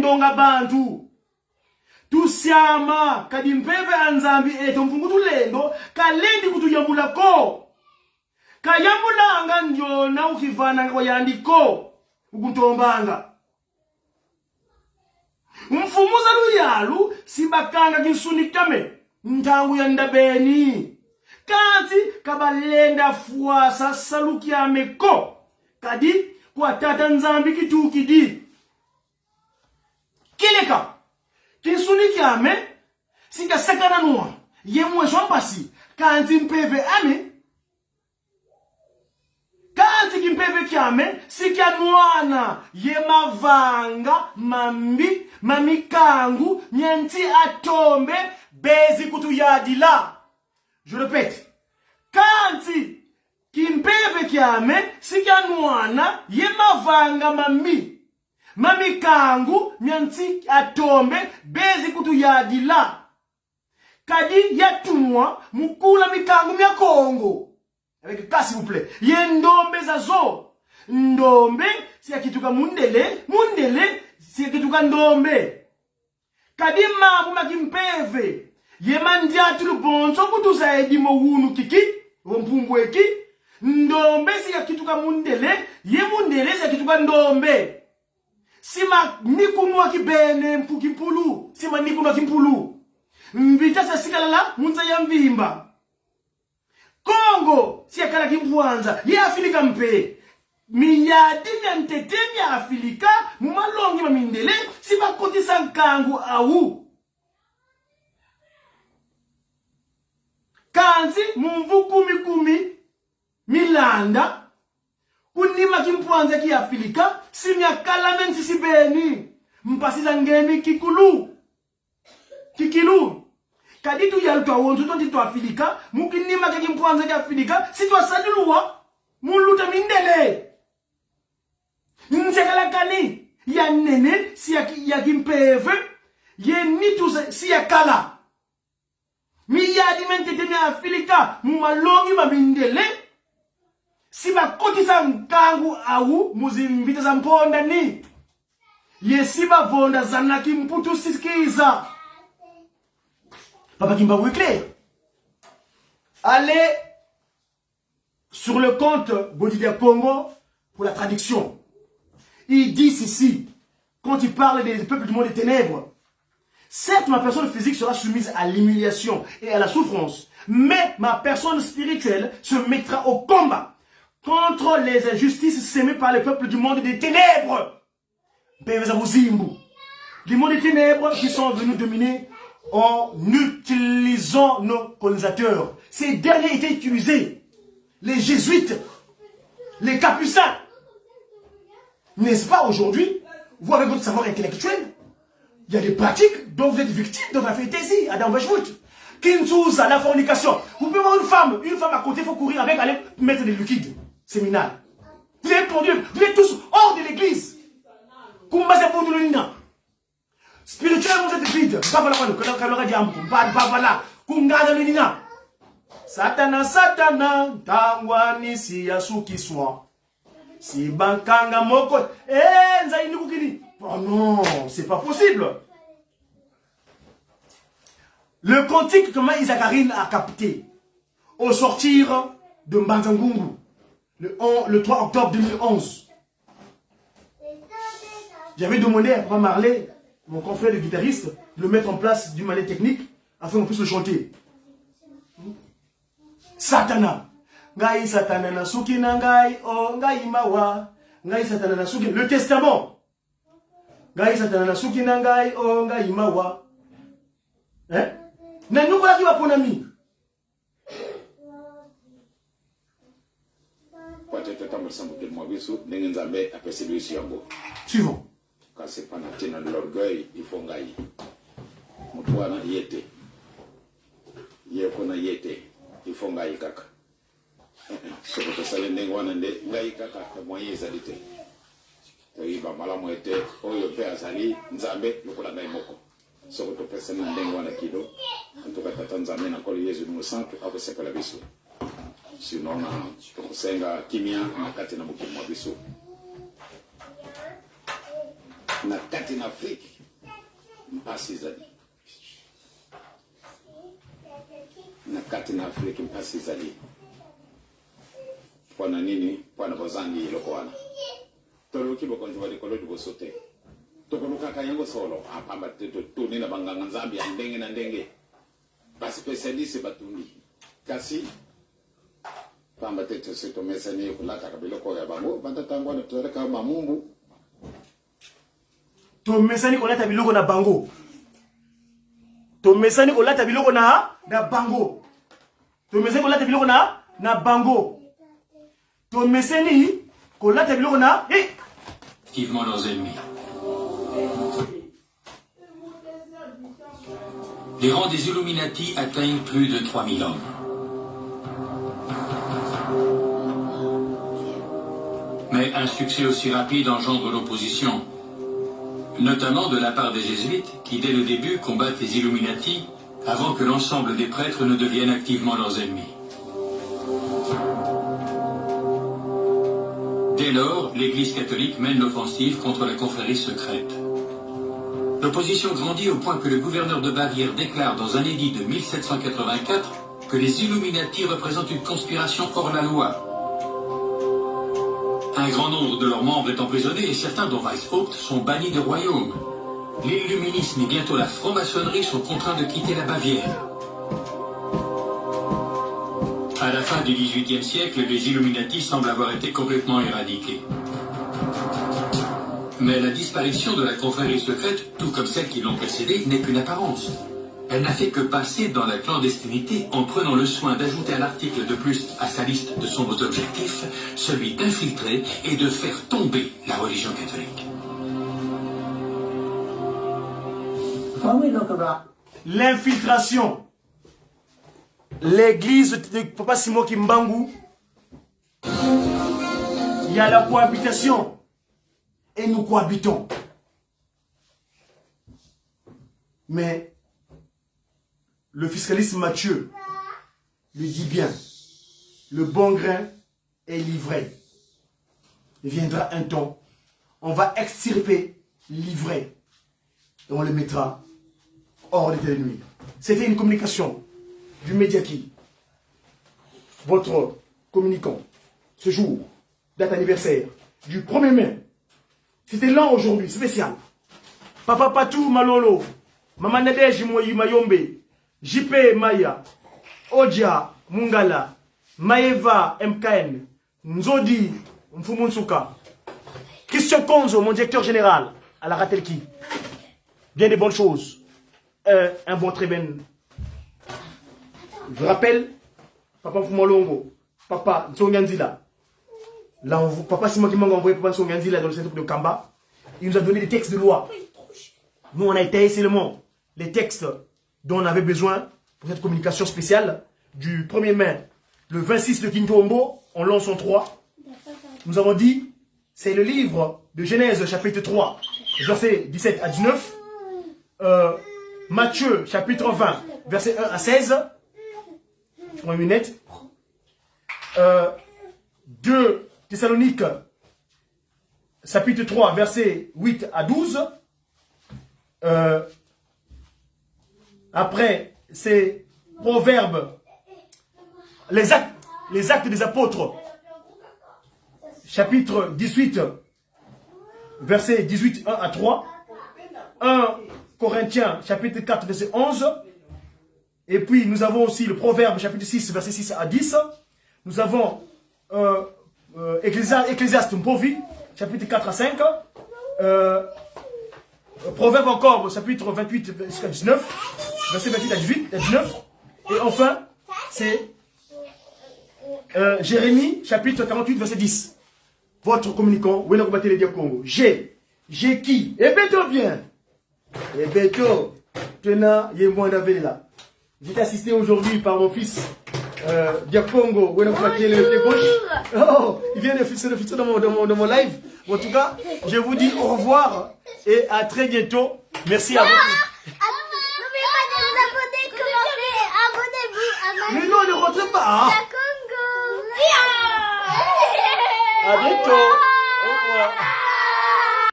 kutonga bantu. Tusiama kadi mpeve anzambi eto mpungu tulendo kalendi kutuyambula ko. Kayambula anga ndio na ukivana kwa yandiko ukutombanga. Mfumuza luyalu sibakanga kinsunikame ntangu ya ndabeni. Kanti kabalenda fuasa saluki ameko kadi kwa tata nzambi kitukidi. Kileka kinsuniki ame singa sakana nuwa yemwe shompasi kanti mpeve ame kanti kimpeve kiame sikianuana yemavanga mamikangu nyenti atombe bezi kutuyadila. Je répète, kanti kimpeve kiame sikianuana yemavanga mamikangu nyenti atombe bezi kutuyadila. Kadi yatunwa mukula mikangu mya Kongo. Avec cas s'il vous plaît. Yendombe zazo. Ndombe si akituka mundele si akituka ndombe. Kadima kuma kimpeve. Yemandia tulu bonzo kutuza edimo wunu kiki. Wompumbweki. Ndombe si akituka mundele. Yemundele si akituka ndombe. Sima nikunwa kibene mpukimpulu. Sima nikunwa kimpulu. Mbita sa sikalala munza ya mvimba. Congo, si akala kimpuanza, ye Afrika mpe. Miyadi nyantetemi ya Afrika, mumalongi mamindele, si bakoti sankangu au. Kanzi, mumvu kumi, milanda, kunima kimpuanza ki Afrika, si miakala mensi si beni. Mpasiza ngemi kikilu. Kaditu yalto awonzo tonti to Afrika, mukinima ke kimpuanza ke Afrika, si to asaduluwa, muluta mindele. Nsekala kani, ya nene, si ya kimpeve, ye nitu si ya kala. Mi ya dimentete mi Afrika, mumalongi mamindele, si bakoti sa nkangu au, muzimbita za mponda ni. Ye si bavonda zanaki mputu siskiza. Papa Kimba clair. Allez sur le compte Bodidia Congo pour la traduction. Il dit ceci, quand il parle des peuples du monde des ténèbres. Certes, ma personne physique sera soumise à l'humiliation et à la souffrance, mais ma personne spirituelle se mettra au combat contre les injustices sémées par les peuples du monde des ténèbres. Les mondes des ténèbres qui sont venus dominer en utilisant nos colonisateurs. Ces derniers étaient utilisés. Les jésuites, les capucins. N'est-ce pas aujourd'hui, vous avec votre savoir intellectuel, il y a des pratiques dont vous êtes victime dans la fantaisie, Adam Weishwood. Kinsusa, la fornication. Vous pouvez voir une femme à côté, il faut courir avec, aller mettre des liquides séminales. Vous êtes pour Dieu, vous êtes tous hors de l'église. Kumba pour nous. Spirituellement, vous êtes vide. Satana, tangwani si yasuki swa. Si bankanga moko. Nzaini kukini. Oh non, c'est pas possible. Le cantique que Isakarine a capté au sortir de Mbanzangungu le 3 octobre 2011. J'avais demandé à Papa Marley, mon confrère de guitariste, de le mettre en place d'une manière technique afin qu'on puisse le chanter. Satana. Ngai Satana na suki na ngai o ngai mawa. Ngai Satana na suki. Le testament. Ngai Satana na suki na ngai o ngai mawa. Hein? Na nukola ki baponami. Suivant. Quand c'est pas de l'orgueil, il faut gagner. Mutwana yete. Yekona yete. Il faut gagner kaka. Ce que ça les négwana de gagner kaka comme moyen zalité. Et ba mala moete oyo pe azali nzambe lokola ngai moko. Ce que personne négwana kido. En tout cas Tanzanie na koli Yesu no santo akosepela biso. Sinon na tokosenga kimia makati na mukimo biso. Na kati na Afrique mpasi zali. Na kati na Afrika mpasi zali. Pwana nini, pwana bozangi iloko wana. Tolo kibo konji wali kolo jubo sote. Toko luka kayango solo, apamba tu nina banganga nzambi ya ndenge na ndenge. Basi spesialisi batundi. Kasi, pamba tete sito mesani kulaka kabiloko ya bango, banta tango na tuweleka mamumbu. To mesani kolata biloko na bango. To mesani kolata biloko na bango. To mesani kolata biloko na bango. To mesani kolata biloko na activement leurs ennemis. Les rangs des Illuminati atteignent plus de 3000 hommes. Mais un succès aussi rapide engendre l'opposition, notamment de la part des jésuites qui, dès le début, combattent les Illuminati avant que l'ensemble des prêtres ne deviennent activement leurs ennemis. Dès lors, l'Église catholique mène l'offensive contre la confrérie secrète. L'opposition grandit au point que le gouverneur de Bavière déclare dans un édit de 1784 que les Illuminati représentent une conspiration hors la loi. Un grand nombre de leurs membres est emprisonné et certains, dont Weishaupt, sont bannis du royaume. L'illuminisme et bientôt la franc-maçonnerie sont contraints de quitter la Bavière. À la fin du XVIIIe siècle, les Illuminati semblent avoir été complètement éradiqués. Mais la disparition de la confrérie secrète, tout comme celle qui l'ont précédée, n'est qu'une apparence. Elle n'a fait que passer dans la clandestinité en prenant le soin d'ajouter un article de plus à sa liste de sombres objectifs, celui d'infiltrer et de faire tomber la religion catholique. L'infiltration. L'église de Papa Simon Kimbangu, il y a la cohabitation. Et nous cohabitons. Mais le fiscaliste Mathieu lui dit bien, le bon grain est livré. Il viendra un temps, on va extirper l'ivraie et on le mettra hors d'état de nuit. C'était une communication du média qui, votre communicant, ce jour, date anniversaire du 1er mai. C'était lent aujourd'hui, spécial. Papa Patou Malolo, Maman Nadej Mayombe, JP Maya, Odia Mungala, Maeva MKN, Nzodi Mfumunsuka, Christian Konzo, mon directeur général, à la Ratelki. Bien des bonnes choses. Un bon très bien. Je rappelle, Papa Fumalongo, Papa Nzonganzila. Là, Papa Simon qui m'a envoyé Papa Nzonganzila dans le centre de Kamba. Il nous a donné des textes de loi. Nous, on a été seulement les textes dont on avait besoin pour cette communication spéciale du 1er mai. Le 26 de Kintombo, on lance en 3. Nous avons dit, c'est le livre de Genèse, chapitre 3, versets 17 à 19. Matthieu, chapitre 20, versets 1 à 16. Je prends une lunette. 2 Thessaloniques, chapitre 3, versets 8 à 12. Après, c'est Proverbes, les actes des apôtres, chapitre 18, versets 18, 1 à 3. 1 Corinthiens, chapitre 4, verset 11. Et puis, nous avons aussi le Proverbe, chapitre 6, verset 6 à 10. Nous avons Ecclésiaste Mpovi, chapitre 4 à 5. Proverbe encore, chapitre 28 jusqu'à 19, verset 28 à 18, à 19. Et enfin, c'est Jérémie, chapitre 48, verset 10. Votre communicant, Wenakobate le Congo. J'ai qui? Eh bien, bien. Eh bien, tenant, il y a moins d'avis là. J'ai assisté aujourd'hui par mon fils, Diakongo, Wenakobate le gauche. Oh, il vient de fixer le futur dans mon live. En tout cas, je vous dis au revoir et à très bientôt. Merci à vous. N'oubliez pas de vous abonner, commenter, abonnez-vous. Mais non, ne rentrez pas. Congo. À bientôt. Au revoir.